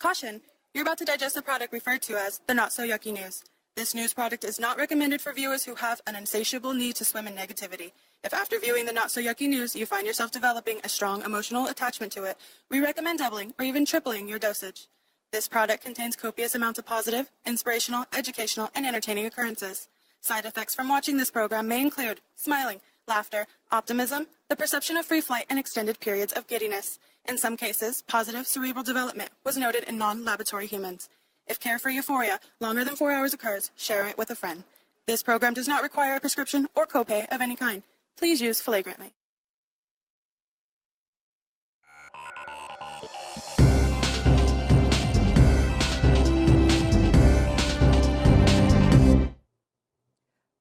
Caution! You're about to digest a product referred to as the Not So Yucky news. This news product is not recommended for viewers who have an insatiable need to swim in negativity. If after viewing the Not So Yucky news you find yourself developing a strong emotional attachment to it, we recommend doubling or even tripling your dosage. This product contains copious amounts of positive, inspirational, educational, and entertaining occurrences. Side effects from watching this program may include smiling, laughter, optimism, the perception of free flight, and extended periods of giddiness. In some cases, positive cerebral development was noted in non-laboratory humans. If care for euphoria longer than 4 hours occurs, share it with a friend. This program does not require a prescription or copay of any kind. Please use flagrantly.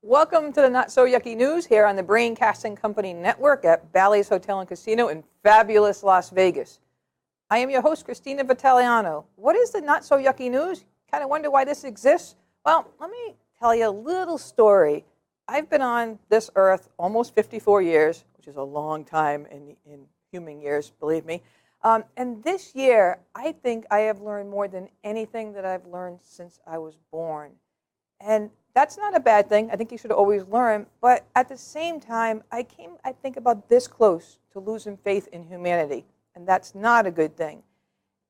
Welcome to the Not So Yucky News here on the Braincasting Company Network at Bally's Hotel and Casino in fabulous Las Vegas. I am your host, Christina Vitaliano. What is the Not So Yucky News? Kind of wonder why this exists? Well, let me tell you a little story. I've been on this earth almost 54 years, which is a long time in human years, believe me. And this year, I think I have learned more than anything that I've learned since I was born. And that's not a bad thing. I think you should always learn. But at the same time, I think, about this close to losing faith in humanity. And that's not a good thing.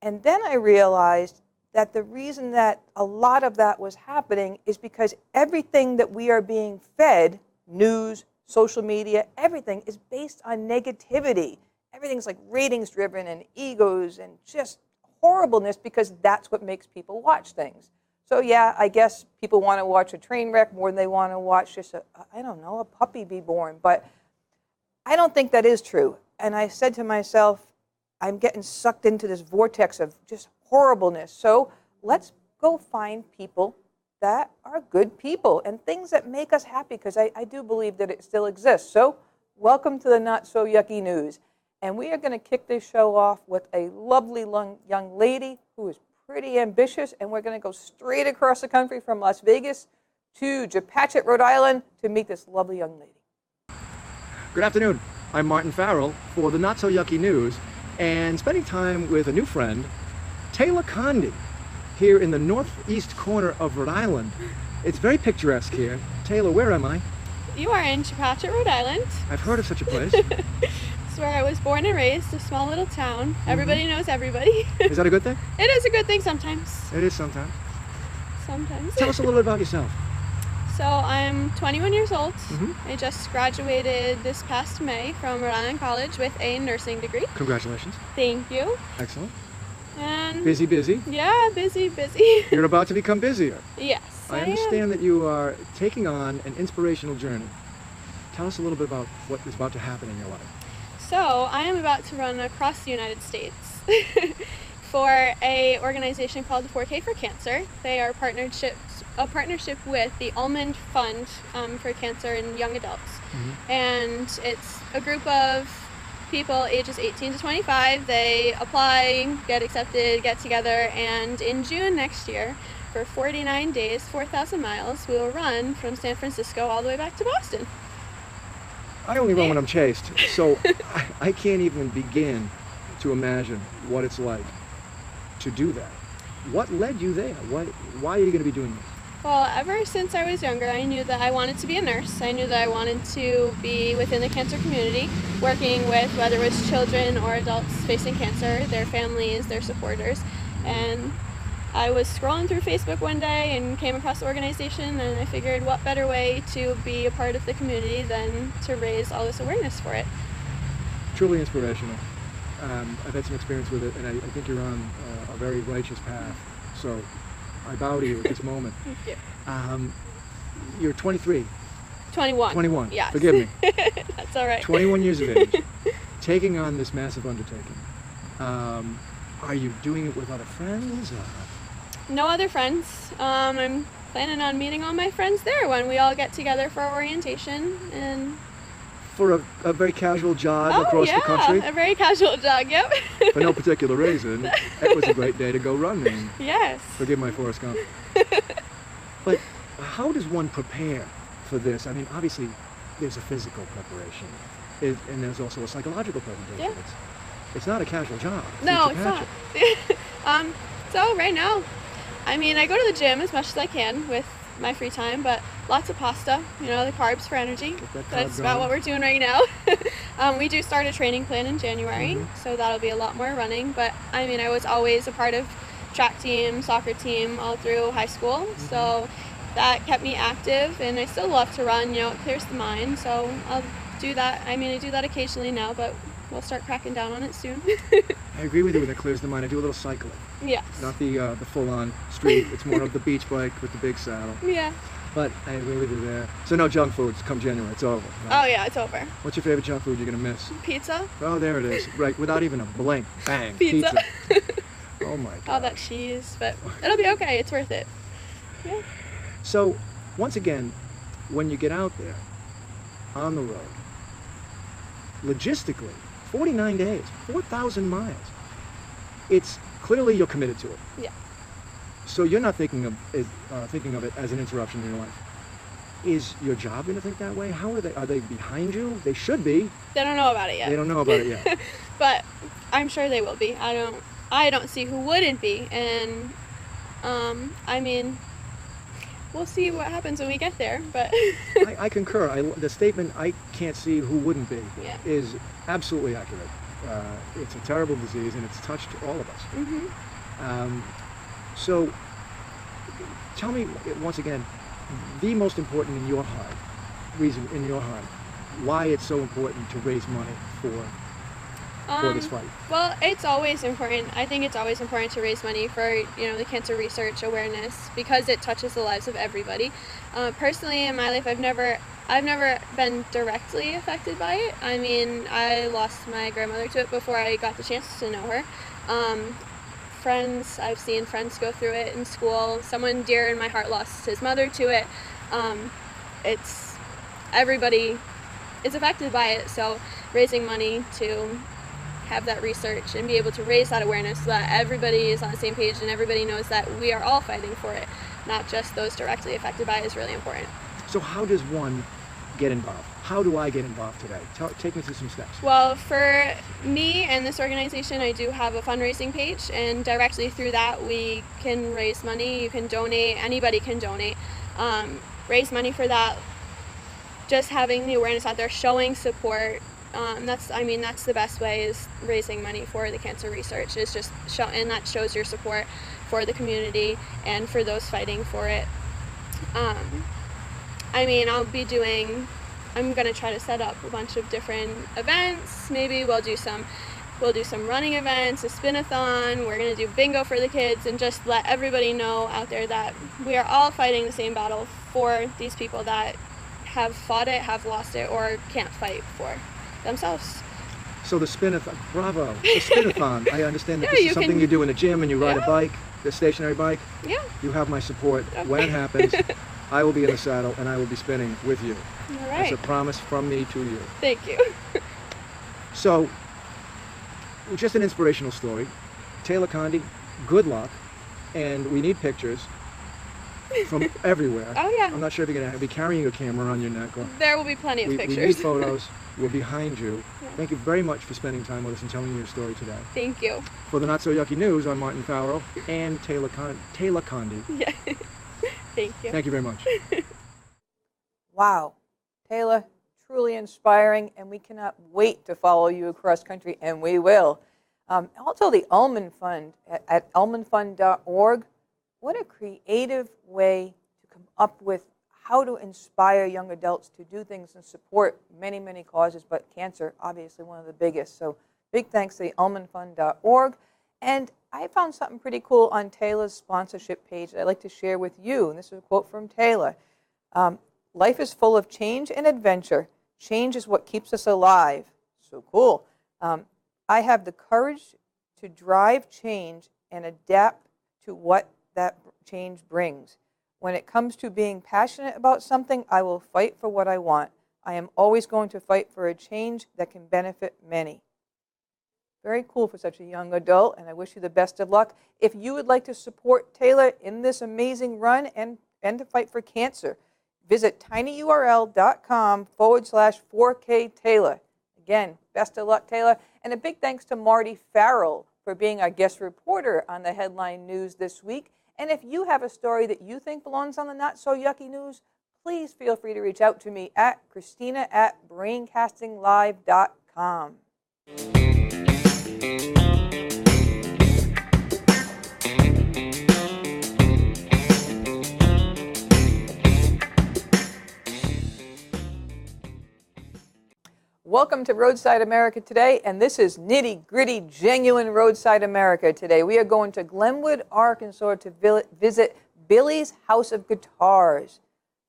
And then I realized that the reason that a lot of that was happening is because everything that we are being fed, news, social media, everything is based on negativity. Everything's like ratings driven and egos and just horribleness because that's what makes people watch things. So yeah, I guess people want to watch a train wreck more than they want to watch just a puppy be born. But I don't think that is true. And I said to myself, I'm getting sucked into this vortex of just horribleness. So let's go find people that are good people and things that make us happy, because I do believe that it still exists. So welcome to the Not So Yucky News. And we are going to kick this show off with a lovely young lady who is pretty ambitious, and we're going to go straight across the country from Las Vegas to Japatchit, Rhode Island to meet this lovely young lady. Good afternoon. I'm Martin Farrell for the Not So Yucky News, and spending time with a new friend, Taylor Condi, here in the northeast corner of Rhode Island. It's very picturesque here. Taylor, where am I? You are in Japatchit, Rhode Island. I've heard of such a place. It's where I was born and raised, a small little town. Everybody knows everybody. Is that a good thing? It is a good thing sometimes. It is sometimes. Sometimes. Tell us a little bit about yourself. So I'm 21 years old. I just graduated this past May from Rhode Island College with a nursing degree. Congratulations. Thank you. Excellent. And busy? Yeah, busy. You're about to become busier. Yes, I understand that you are taking on an inspirational journey. Tell us a little bit about what is about to happen in your life. So I am about to run across the United States for a organization called the 4K for Cancer. They are a partnership with the Almond Fund for Cancer in Young Adults. And it's a group of people ages 18 to 25. They apply, get accepted, get together, and in June next year, for 49 days, 4,000 miles, we will run from San Francisco all the way back to Boston. I only run when I'm chased, so I can't even begin to imagine what it's like to do that. What led you there? Why are you going to be doing this? Well, ever since I was younger, I knew that I wanted to be a nurse. I knew that I wanted to be within the cancer community, working with whether it was children or adults facing cancer, their families, their supporters. And I was scrolling through Facebook one day and came across the organization, and I figured what better way to be a part of the community than to raise all this awareness for it. Truly inspirational. I've had some experience with it, and I think you're on a very righteous path. So I bow to you at this moment. Thank you. You're 23. 21. 21. Yes. Forgive me. That's all right. 21 years of age, taking on this massive undertaking. Are you doing it with other friends? No other friends. I'm planning on meeting all my friends there when we all get together for our orientation. And for a very casual jog across the country? A very casual jog, yep. For no particular reason. It was a great day to go running. Yes. Forgive my Forrest Gump. But how does one prepare for this? I mean, obviously, there's a physical preparation, and there's also a psychological preparation. Yeah. It's not a casual job. No, it's not. So right now, I mean, I go to the gym as much as I can with my free time, but lots of pasta, the carbs for energy. That's about what we're doing right now. We do start a training plan in January, so that'll be a lot more running. But I mean, I was always a part of track team, soccer team all through high school, so that kept me active, and I still love to run. It clears the mind, so I'll do that. I mean, I do that occasionally now, but we'll start cracking down on it soon. I agree with you when it clears the mind. I do a little cycling. Yes. Not the full-on street. It's more of the beach bike with the big saddle. Yeah. But I agree with you there. So no junk foods come January. It's over. Right? Oh yeah, it's over. What's your favorite junk food you're gonna miss? Pizza. Oh, there it is. Right, without even a blink. Bang. Pizza. Oh my god. All that cheese, but it'll be okay. It's worth it. Yeah. So, once again, when you get out there on the road, logistically, 49 days, 4,000 miles. It's clearly you're committed to it. Yeah. So you're not thinking of it as an interruption in your life. Is your job going to think that way? How are they? Are they behind you? They should be. They don't know about it yet. They don't know about it yet. But I'm sure they will be. I don't see who wouldn't be. And I mean, we'll see what happens when we get there. But I concur. The statement "I can't see who wouldn't be" is absolutely accurate. It's a terrible disease, and it's touched all of us. So, tell me once again, the most important in your heart, reason in your heart, why it's so important to raise money for this fight. Well, it's always important. I think it's always important to raise money for the cancer research awareness, because it touches the lives of everybody. Personally, in my life, I've never been directly affected by it. I mean, I lost my grandmother to it before I got the chance to know her. I've seen friends go through it in school. Someone dear in my heart lost his mother to it. Everybody is affected by it, so raising money to have that research and be able to raise that awareness so that everybody is on the same page and everybody knows that we are all fighting for it, not just those directly affected by it, is really important. So how does one get involved? How do I get involved today? Take me through some steps. Well, for me and this organization, I do have a fundraising page, and directly through that we can raise money. You can donate. Anybody can donate. Raise money for that. Just having the awareness out there, showing support. That's the best way, is raising money for the cancer research. Is just and that shows your support for the community and for those fighting for it. I'm going to try to set up a bunch of different events. Maybe we'll do some running events, a spin-a-thon. We're going to do bingo for the kids, and just let everybody know out there that we are all fighting the same battle for these people that have fought it, have lost it, or can't fight for themselves. So the spin-a-thon, bravo, the spin-a-thon. I understand that Yeah, this is something you do in the gym, and you ride a bike, the stationary bike. Yeah. You have my support. Okay. When it happens, I will be in the saddle, and I will be spinning with you. All right. That's a promise from me to you. Thank you. So, just an inspirational story. Taylor Condi, good luck, and we need pictures from everywhere. Oh yeah. I'm not sure if you're going to be carrying your camera on your neck. Or There will be plenty of pictures. We need photos. We're behind you. Yeah. Thank you very much for spending time with us and telling your story today. Thank you. For the Not So Yucky News, I'm Martin Farrell and Taylor Condi. Yeah. Thank you. Thank you very much. Wow. Taylor, truly inspiring, and we cannot wait to follow you across country, and we will. Also, the Almond Fund at almondfund.org. What a creative way to come up with how to inspire young adults to do things and support many, many causes, but cancer, obviously one of the biggest. So big thanks to the almondfund.org. And I found something pretty cool on Taylor's sponsorship page that I'd like to share with you. And this is a quote from Taylor. Life is full of change and adventure. Change is what keeps us alive. So cool. I have the courage to drive change and adapt to what that change brings. When it comes to being passionate about something, I will fight for what I want. I am always going to fight for a change that can benefit many. Very cool for such a young adult, and I wish you the best of luck. If you would like to support Taylor in this amazing run and to fight for cancer, visit tinyurl.com/4K Taylor. Again, best of luck, Taylor. And a big thanks to Marty Farrell for being our guest reporter on the Headline News this week. And if you have a story that you think belongs on the Not So Yucky News, please feel free to reach out to me at Christina@braincastinglive.com. Welcome to Roadside America today, and this is nitty-gritty, genuine Roadside America today. We are going to Glenwood, Arkansas to visit Billy's House of Guitars.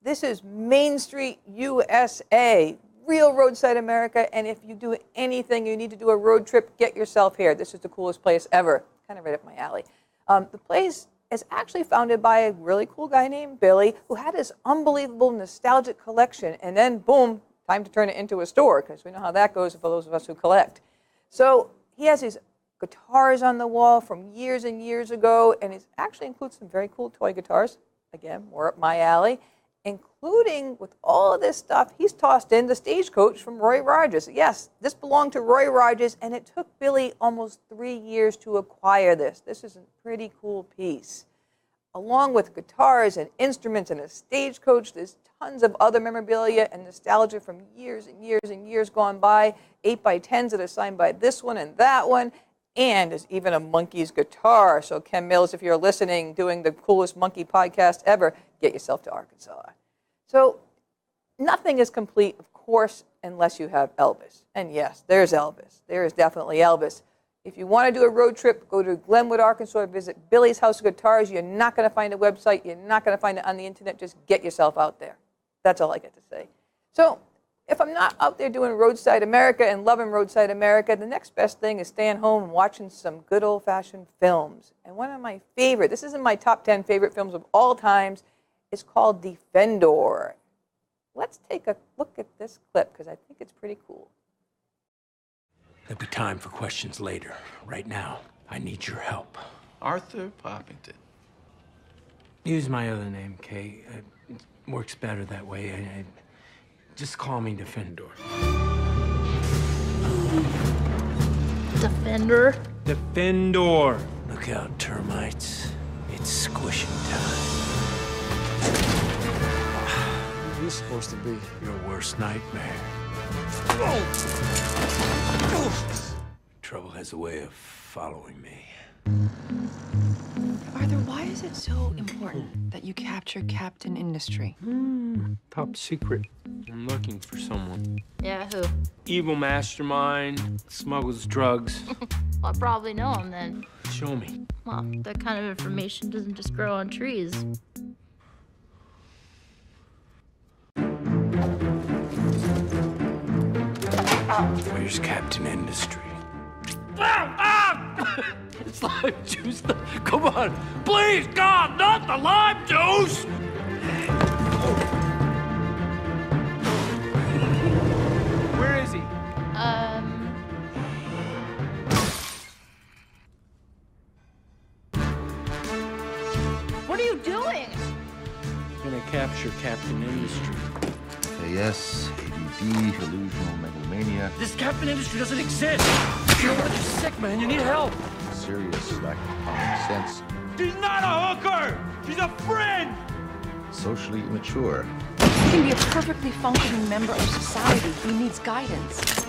This is Main Street, USA, real Roadside America, and if you do anything, you need to do a road trip, get yourself here. This is the coolest place ever, kind of right up my alley. The place is actually founded by a really cool guy named Billy, who had this unbelievable nostalgic collection, and then boom, time to turn it into a store, because we know how that goes for those of us who collect. So he has these guitars on the wall from years and years ago, and it actually includes some very cool toy guitars. Again, more up my alley, including with all of this stuff, he's tossed in the Stagecoach from Roy Rogers. Yes, this belonged to Roy Rogers, and it took Billy almost 3 years to acquire this. This is a pretty cool piece. Along with guitars and instruments and a Stagecoach, there's tons of other memorabilia and nostalgia from years and years and years gone by, 8x10s that are signed by this one and that one, and there's even a Monkey's guitar. So Ken Mills, if you're listening, doing the coolest Monkey podcast ever, get yourself to Arkansas. So nothing is complete, of course, unless you have Elvis. And yes, there's Elvis. There is definitely Elvis. If you want to do a road trip, go to Glenwood, Arkansas, visit Billy's House of Guitars. You're not going to find a website. You're not going to find it on the internet. Just get yourself out there. That's all I get to say. So if I'm not out there doing Roadside America and loving Roadside America, the next best thing is staying home and watching some good old-fashioned films. And one of my favorite, this is in my top 10 favorite films of all times, is called Defendor. Let's take a look at this clip, because I think it's pretty cool. There'll be time for questions later. Right now, I need your help. Arthur Poppington. Use my other name, Kay. It works better that way. Just call me Defendor. Defender? Defendor! Look out, termites. It's squishing time. Who's this supposed to be? Your worst nightmare. Trouble has a way of following me. Arthur, why is it so important that you capture Captain Industry? Top secret. I'm looking for someone. Yeah, who? Evil mastermind, smuggles drugs. Well, I probably know him then. Show me. Well, that kind of information doesn't just grow on trees. Where's Captain Industry? It's lime juice. Come on. Please, God, not the lime juice! Where is he? What are you doing? Gonna capture Captain Industry. AS, ADD, delusional megalomania, This Captain Industry doesn't exist! You're sick, man. You need help. serious lack of common sense, She's not a hooker! She's a friend! socially immature. He can be a perfectly functioning member of society. He needs guidance.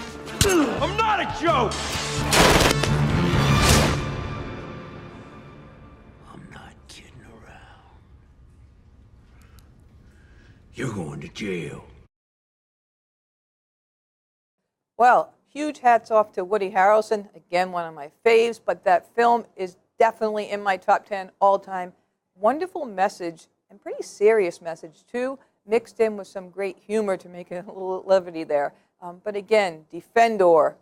I'm not a joke! I'm not kidding around. You're going to jail. Well, huge hats off to Woody Harrelson. Again, one of my faves, but that film is definitely in my top 10 all time. Wonderful message, and pretty serious message too, mixed in with some great humor to make it a little levity there. But again, Defendor,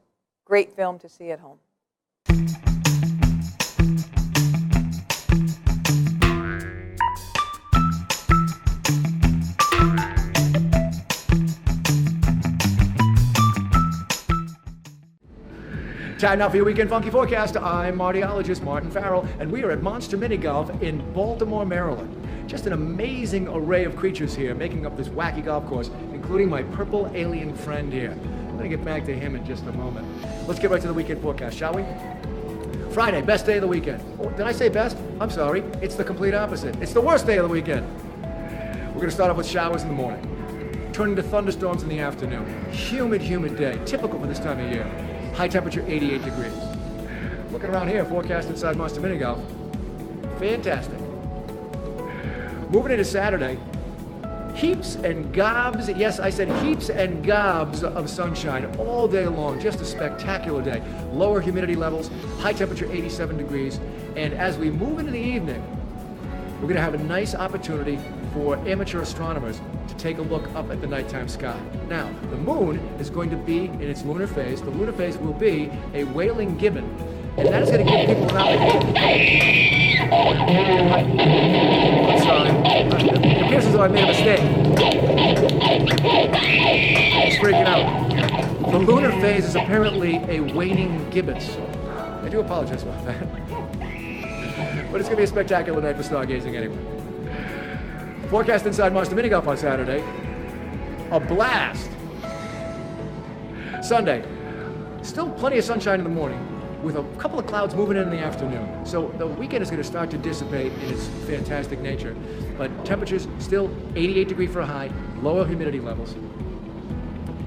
great film to see at home. Time now for your Weekend Funky Forecast. I'm Martiologist Martin Farrell, and we are at Monster Mini Golf in Baltimore, Maryland. Just an amazing array of creatures here making up this wacky golf course, including my purple alien friend here. I'm going to get back to him in just a moment. Let's get right to the Weekend Forecast, shall we? Friday, best day of the weekend. Oh, did I say best? I'm sorry. It's the complete opposite. It's the worst day of the weekend. We're going to start off with showers in the morning, turning to thunderstorms in the afternoon. Humid day, typical for this time of year. High temperature, 88 degrees. Looking around here, forecast inside Monster Mini Golf. Fantastic. Moving into Saturday, heaps and gobs, yes, I said heaps and gobs of sunshine all day long. Just a spectacular day. Lower humidity levels, high temperature 87 degrees. And as we move into the evening, we're going to have a nice opportunity for amateur astronomers to take a look up at the nighttime sky. Now, the moon is going to be in its lunar phase. The lunar phase will be a wailing gibbon. And that is going to give people an opportunity. I'm sorry. It appears as though I made a mistake. He's freaking out. The lunar phase is apparently a waning gibbous. I do apologize about that. But it's going to be a spectacular night for stargazing anyway. Forecast inside Monster Mini Golf on Saturday. A blast. Sunday. Still plenty of sunshine in the morning, with a couple of clouds moving in the afternoon. So the weekend is going to start to dissipate in its fantastic nature. But temperatures still 88 degree for a high, lower humidity levels.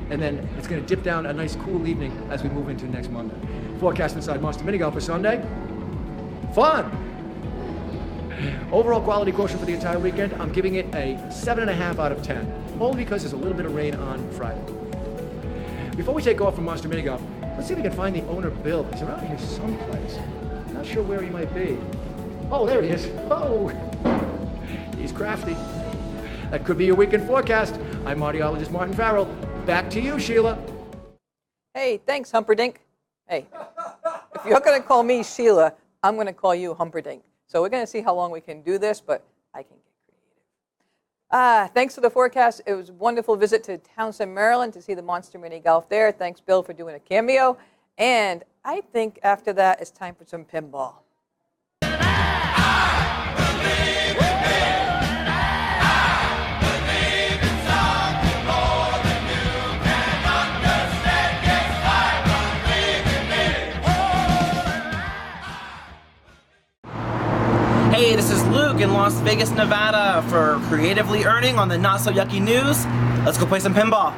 And then it's going to dip down a nice cool evening as we move into next Monday. Forecast inside Monster Mini Golf for Sunday. Fun! Overall quality quotient for the entire weekend, I'm giving it a 7.5 out of 10. Only because there's a little bit of rain on Friday. Before we take off from Monster Mini Golf, let's see if we can find the owner, Bill. He's around here someplace. Not sure where he might be. Oh, there he is. Oh, he's crafty. That could be your weekend forecast. I'm audiologist Martin Farrell. Back to you, Sheila. Hey, thanks, Humperdinck. Hey, if you're going to call me Sheila, I'm going to call you Humperdinck. So we're going to see how long we can do this, but I can get creative. Thanks for the forecast. It was a wonderful visit to Towson, Maryland to see the Monster Mini Golf there. Thanks, Bill, for doing a cameo. And I think after that, it's time for some pinball. Hey, this is Luke in Las Vegas, Nevada for Creatively Earning on the Not So Yucky News. Let's go play some pinball.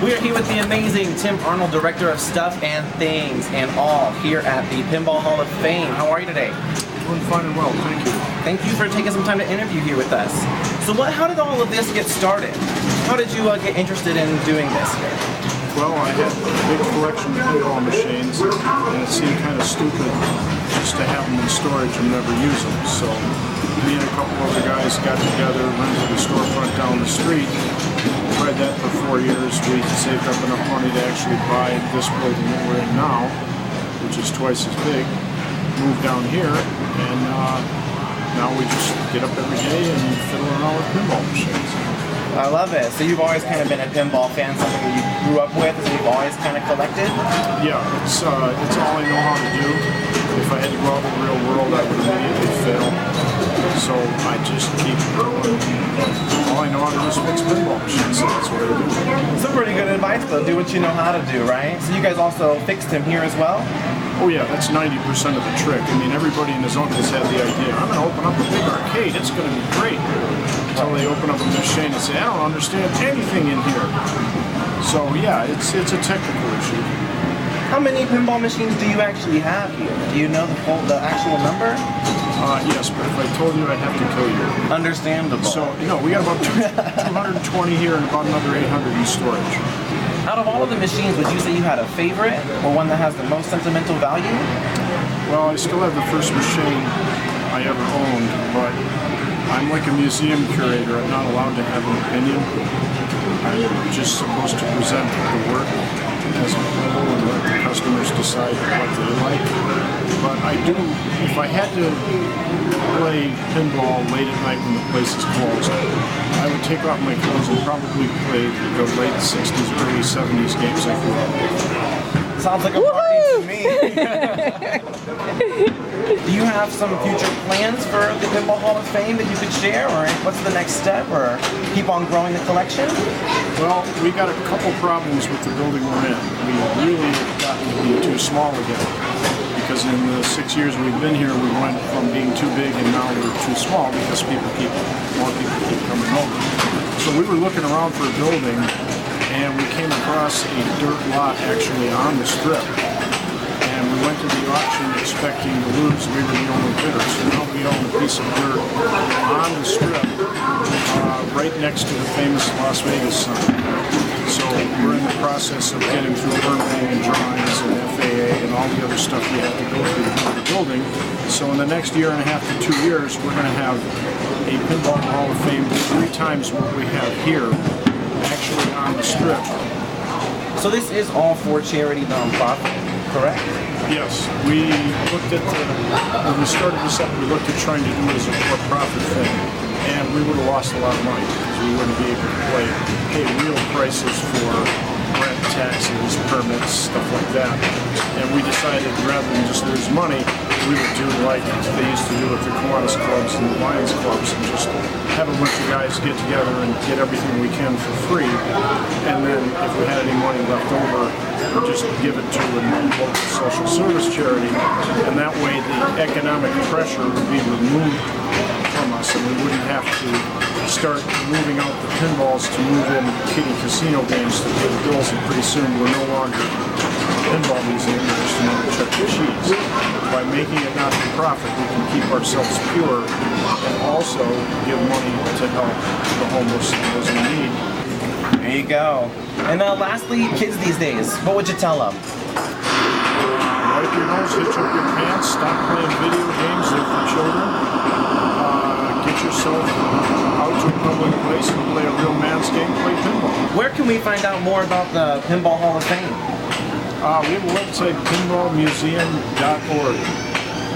We are here with the amazing Tim Arnold, Director of Stuff and Things and All, here at the Pinball Hall of Fame. How are you today? Doing fine and well, thank you. Thank you for taking some time to interview here with us. So how did all of this get started? How did you get interested in doing this here? Well, I had a big collection of pinball machines, and it seemed kind of stupid just to have them in storage and never use them. So me and a couple other guys got together, rented a storefront down the street, tried that for 4 years. We saved up enough money to actually buy this building that we're in now, which is twice as big. Moved down here, and now we just get up every day and fiddle around with pinball machines. I love it. So you've always kind of been a pinball fan, something that you grew up with, and you've always kind of collected? Yeah, it's all I know how to do. If I had to go out in the real world, I would immediately fail. So I just keep going. All I know how to do is fix pinball machines, so that's what I do. Some pretty good advice, though. Do what you know how to do, right? So you guys also fixed him here as well? Oh yeah, that's 90% of the trick. I mean, everybody and his uncle has had the idea, I'm going to open up a big arcade, it's going to be great. Until they open up a machine and say, I don't understand anything in here. So yeah, it's a technical issue. How many pinball machines do you actually have here? Do you know the actual number? Yes, but if I told you, I'd have to kill you. Understandable. So, we got about 220 here and about another 800 in storage. Out of all of the machines, would you say you had a favorite or one that has the most sentimental value? Well, I still have the first machine I ever owned, but I'm like a museum curator. I'm not allowed to have an opinion. I'm just supposed to present the work as a whole and let the customers decide what they like. But I do, if I had to play pinball late at night when the place is closed, I would take off my clothes and probably play the late 60s, early 70s games I grew up with. Sounds like a party to me. Do you have some future plans for the Pinball Hall of Fame that you could share, or what's the next step, or keep on growing the collection? Well, we got a couple problems with the building we're in. We really got to be too small again, because in the 6 years we've been here, we went from being too big and now we're too small because more people keep coming over. So we were looking around for a building, and we came across a dirt lot actually on the strip. And we went to the auction expecting to lose. We were the only bidder. So now we own a piece of dirt on the strip right next to the famous Las Vegas sign. So we're in the process of getting through permitting and drawings and FAA and all the other stuff we have to go through to build the building. So in the next year and a half to 2 years, we're going to have a Pinball Hall of Fame 3 times what we have here, actually on the strip. So this is all for charity nonprofit, correct? Yes, we looked at when we started this up, we looked at trying to do it as a for-profit thing, and we would have lost a lot of money because we wouldn't be able to pay real prices for rent, taxes, permits, stuff like that. And we decided rather than just lose money, we would do like they used to do with the Kiwanis clubs and the Lions clubs, and just have a bunch of guys get together and get everything we can for free. And then if we had any money left over, we'd just give it to a local social service charity. And that way the economic pressure would be removed from us, and we wouldn't have to start moving out the pinballs to move in kiddie casino games to pay the bills, and pretty soon we're no longer a pinball museum, we're just another Chuck E. Cheese. By making it not for profit, we can keep ourselves pure and also give money to help the homeless and those in need. There you go. And lastly, kids these days, what would you tell them? Wipe your nose, hitch up your pants, stop playing video games with the children. Get yourself out to a public place and play a real man's game, play pinball. Where can we find out more about the Pinball Hall of Fame? We have a website, pinballmuseum.org,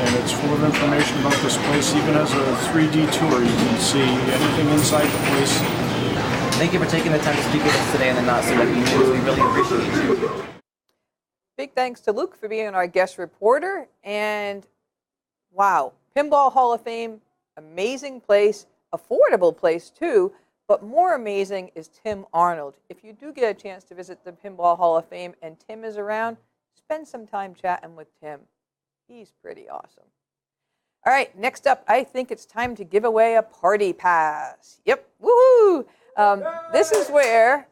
and it's full of information about this place. Even as a 3D tour, you can see anything inside the place. Thank you for taking the time to speak with us today on the Not So Yucky News. We really appreciate you. Big thanks to Luke for being our guest reporter. And wow, Pinball Hall of Fame, amazing place, affordable place too, but more amazing is Tim Arnold. If you do get a chance to visit the Pinball Hall of Fame and Tim is around, spend some time chatting with Tim. He's pretty awesome. All right, next up, I think it's time to give away a party pass. Yep, woohoo! This is where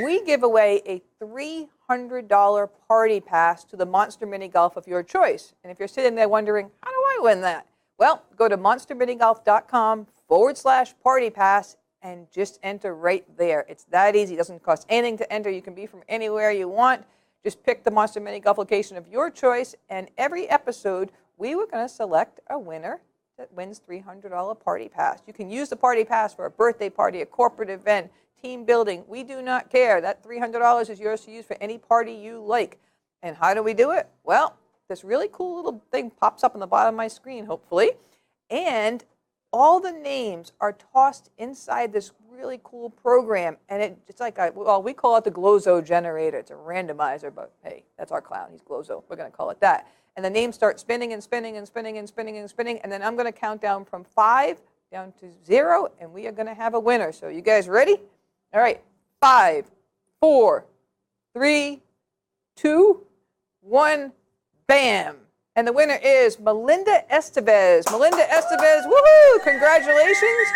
we give away a $300 party pass to the Monster Mini Golf of your choice. And if you're sitting there wondering, how do I win that? Well, go to monsterminigolf.com/party pass and just enter right there. It's that easy. It doesn't cost anything to enter. You can be from anywhere you want. Just pick the Monster Mini Golf location of your choice, and every episode, we were going to select a winner that wins $300 party pass. You can use the party pass for a birthday party, a corporate event, team building. We do not care. That $300 is yours to use for any party you like. And how do we do it? Well, this really cool little thing pops up on the bottom of my screen, hopefully. And all the names are tossed inside this really cool program. And it's like, we call it the Glozo generator. It's a randomizer, but hey, that's our clown. He's Glozo. We're going to call it that. And the names start spinning and spinning and spinning and spinning and spinning. And then I'm going to count down from 5 down to 0, and we are going to have a winner. So you guys ready? All right. 5, 4, 3, 2, 1, bam. And the winner is Malinda Estevez. Malinda Estevez, woohoo! Congratulations.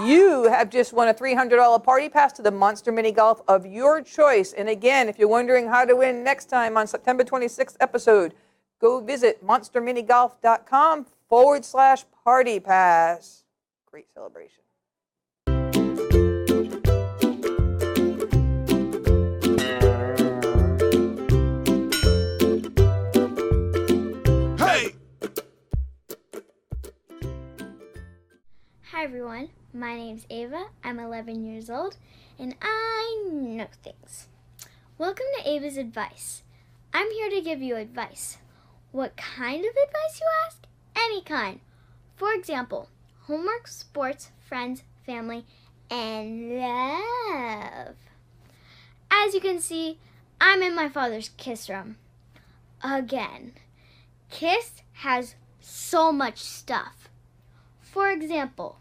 You have just won a $300 party pass to the Monster Mini Golf of your choice. And again, if you're wondering how to win next time on September 26th episode, go visit monsterminigolf.com/party pass. Great celebration. Hi everyone, my name's Ava, I'm 11 years old, and I know things. Welcome to Ava's Advice. I'm here to give you advice. What kind of advice, you ask? Any kind. For example, homework, sports, friends, family, and love. As you can see, I'm in my father's kiss room. Again. Kiss has so much stuff. For example,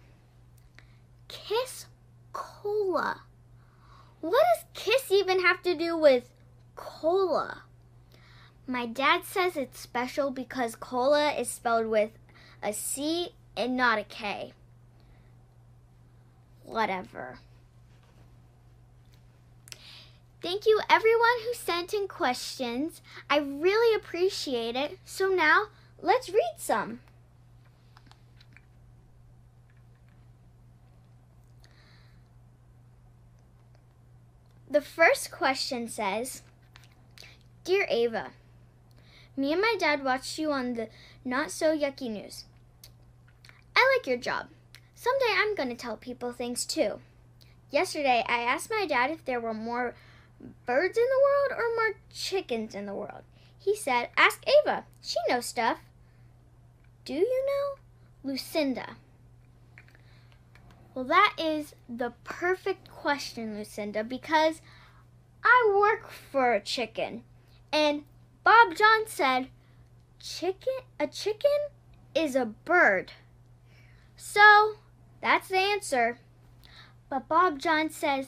Kiss Cola. What does Kiss even have to do with cola? My dad says it's special because cola is spelled with a C and not a K. Whatever. Thank you everyone who sent in questions. I really appreciate it. So now, let's read some. The first question says, Dear Ava, me and my dad watched you on the Not So Yucky news. I like your job. Someday I'm going to tell people things too. Yesterday, I asked my dad if there were more birds in the world or more chickens in the world. He said, ask Ava. She knows stuff. Do you know? Lucinda. Well, that is the perfect question, Lucinda, because I work for a chicken. And Bob John said, a chicken is a bird. So, that's the answer. But Bob John says,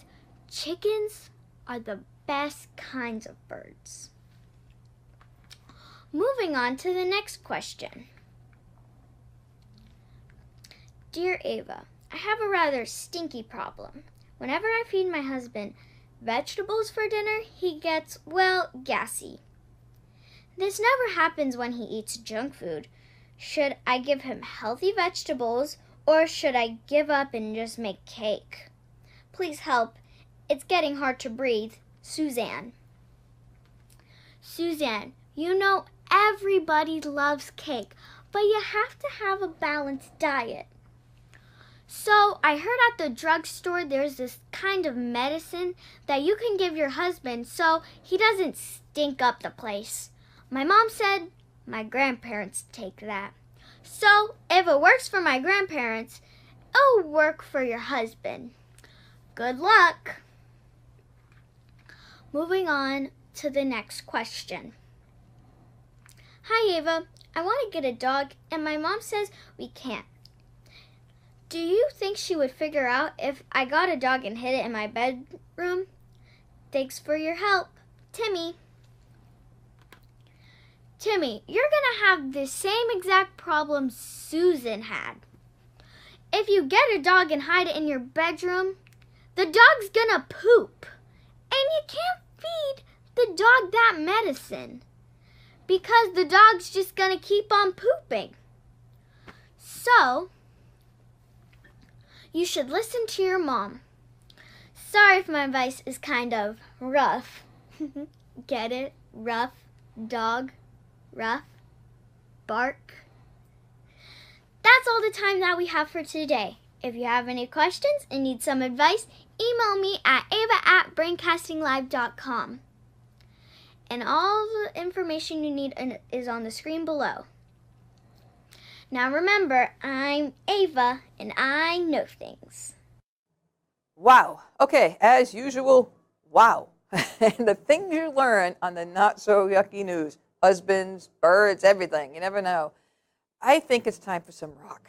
chickens are the best kinds of birds. Moving on to the next question. Dear Ava, I have a rather stinky problem. Whenever I feed my husband vegetables for dinner, he gets, well, gassy. This never happens when he eats junk food. Should I give him healthy vegetables or should I give up and just make cake? Please help. It's getting hard to breathe. Suzanne. Suzanne, you know everybody loves cake, but you have to have a balanced diet. So I heard at the drugstore there's this kind of medicine that you can give your husband so he doesn't stink up the place. My mom said my grandparents take that. So if it works for my grandparents, it'll work for your husband. Good luck. Moving on to the next question. Hi Ava, I want to get a dog and my mom says we can't. Do you think she would figure out if I got a dog and hid it in my bedroom? Thanks for your help. Timmy. Timmy, you're going to have the same exact problem Susan had. If you get a dog and hide it in your bedroom, the dog's going to poop. And you can't feed the dog that medicine because the dog's just going to keep on pooping. So, you should listen to your mom. Sorry if my advice is kind of rough. Get it? Rough, dog, rough, bark. That's all the time that we have for today. If you have any questions and need some advice, email me at ava@braincastinglive.com. And all the information you need is on the screen below. Now remember, I'm Ava, and I know things. Wow. Okay, as usual, wow. And the things you learn on the Not So Yucky news. Husbands, birds, everything. You never know. I think it's time for some rock.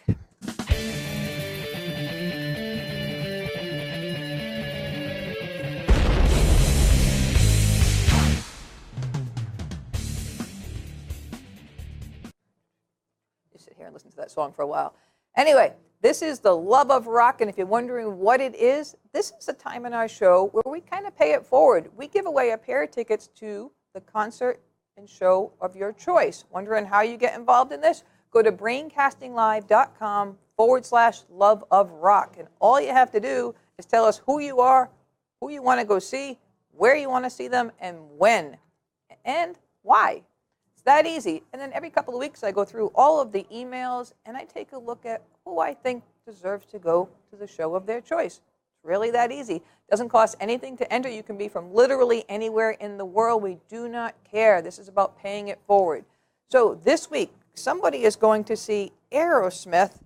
Sit here and listen to that song for a while. Anyway, this is the Love of Rock, and if you're wondering what it is, this is a time in our show where we kind of pay it forward. We give away a pair of tickets to the concert and show of your choice. Wondering how you get involved in this? Go to braincastinglive.com/love of rock, and all you have to do is tell us who you are, who you want to go see, where you want to see them, and when, and why. That easy. And then every couple of weeks I go through all of the emails and I take a look at who I think deserves to go to the show of their choice. It's really that easy. Doesn't cost anything to enter. You can be from literally anywhere in the world. We do not care. This is about paying it forward. So this week, somebody is going to see Aerosmith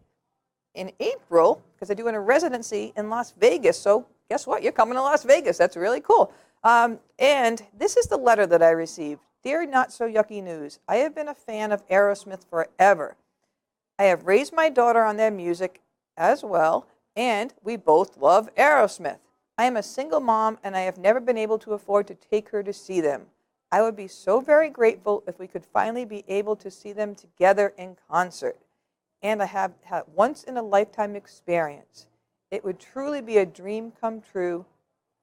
in April because they're doing a residency in Las Vegas. So guess what? You're coming to Las Vegas. That's really cool. And this is the letter that I received. Dear Not So Yucky News, I have been a fan of Aerosmith forever. I have raised my daughter on their music as well, and we both love Aerosmith. I am a single mom, and I have never been able to afford to take her to see them. I would be so very grateful if we could finally be able to see them together in concert. And I have had once-in-a-lifetime experience. It would truly be a dream come true.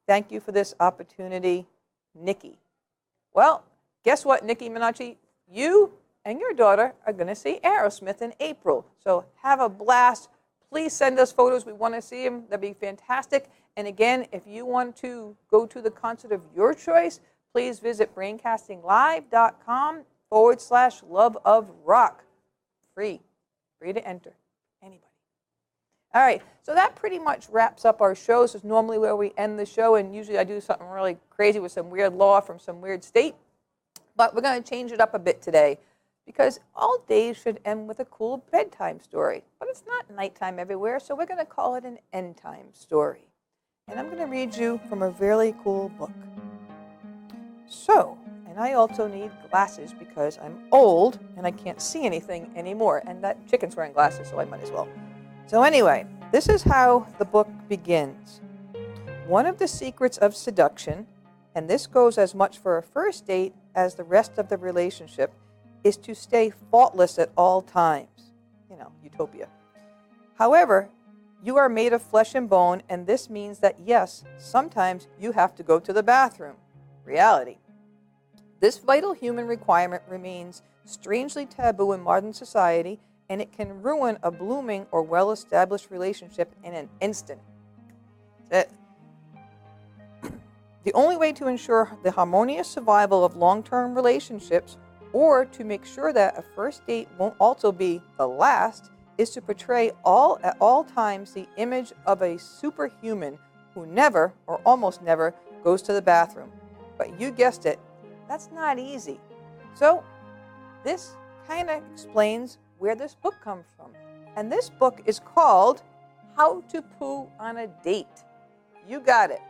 Thank you for this opportunity, Nikki. Well, guess what, Nikki Minacci? You and your daughter are going to see Aerosmith in April. So have a blast. Please send us photos. We want to see them. That'd be fantastic. And again, if you want to go to the concert of your choice, please visit braincastinglive.com/love of rock. Free to enter. Anybody. All right, so that pretty much wraps up our show. This is normally where we end the show, and usually I do something really crazy with some weird law from some weird state. But we're going to change it up a bit today, because all days should end with a cool bedtime story. But it's not nighttime everywhere, so we're going to call it an end time story. And I'm going to read you from a really cool book. So, and I also need glasses because I'm old and I can't see anything anymore. And that chicken's wearing glasses, so I might as well. So anyway, this is how the book begins. One of the secrets of seduction, and this goes as much for a first date as the rest of the relationship, is to stay faultless at all times. You know, utopia. However, you are made of flesh and bone, and this means that yes, sometimes you have to go to the bathroom. Reality. This vital human requirement remains strangely taboo in modern society, and it can ruin a blooming or well-established relationship in an instant. That's it. The only way to ensure the harmonious survival of long-term relationships, or to make sure that a first date won't also be the last, is to portray at all times the image of a superhuman who never, or almost never, goes to the bathroom. But you guessed it, that's not easy. So this kind of explains where this book comes from. And this book is called How to Poo on a Date. You got it.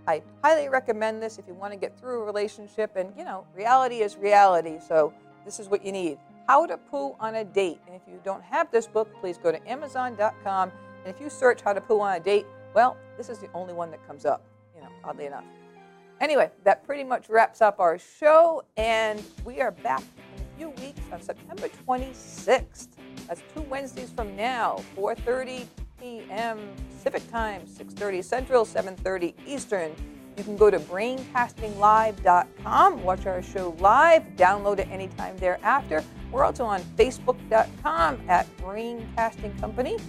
I highly recommend this if you want to get through a relationship. And, you know, reality is reality. So this is what you need. How to Poo on a Date. And if you don't have this book, please go to Amazon.com. And if you search How to Poo on a Date, well, this is the only one that comes up, you know, oddly enough. Anyway, that pretty much wraps up our show. And we are back in a few weeks on September 26th. That's 2 Wednesdays from now, 4:30 p.m. Pacific Time, 6:30 Central, 7:30 Eastern. You can go to braincastinglive.com, watch our show live, download it anytime thereafter. We're also on facebook.com at Braincasting Company,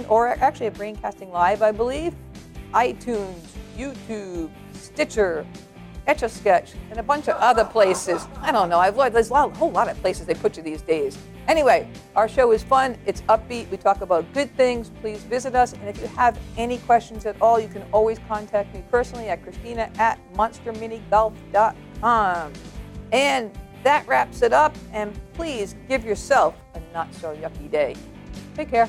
or actually at Braincasting Live, I believe, iTunes, YouTube, Stitcher, Etch-a-Sketch, and a bunch of other places. I don't know. There's a whole lot of places they put you these days. Anyway, our show is fun. It's upbeat. We talk about good things. Please visit us. And if you have any questions at all, you can always contact me personally at Christina at monsterminigolf.com. And that wraps it up. And please give yourself a not so yucky day. Take care.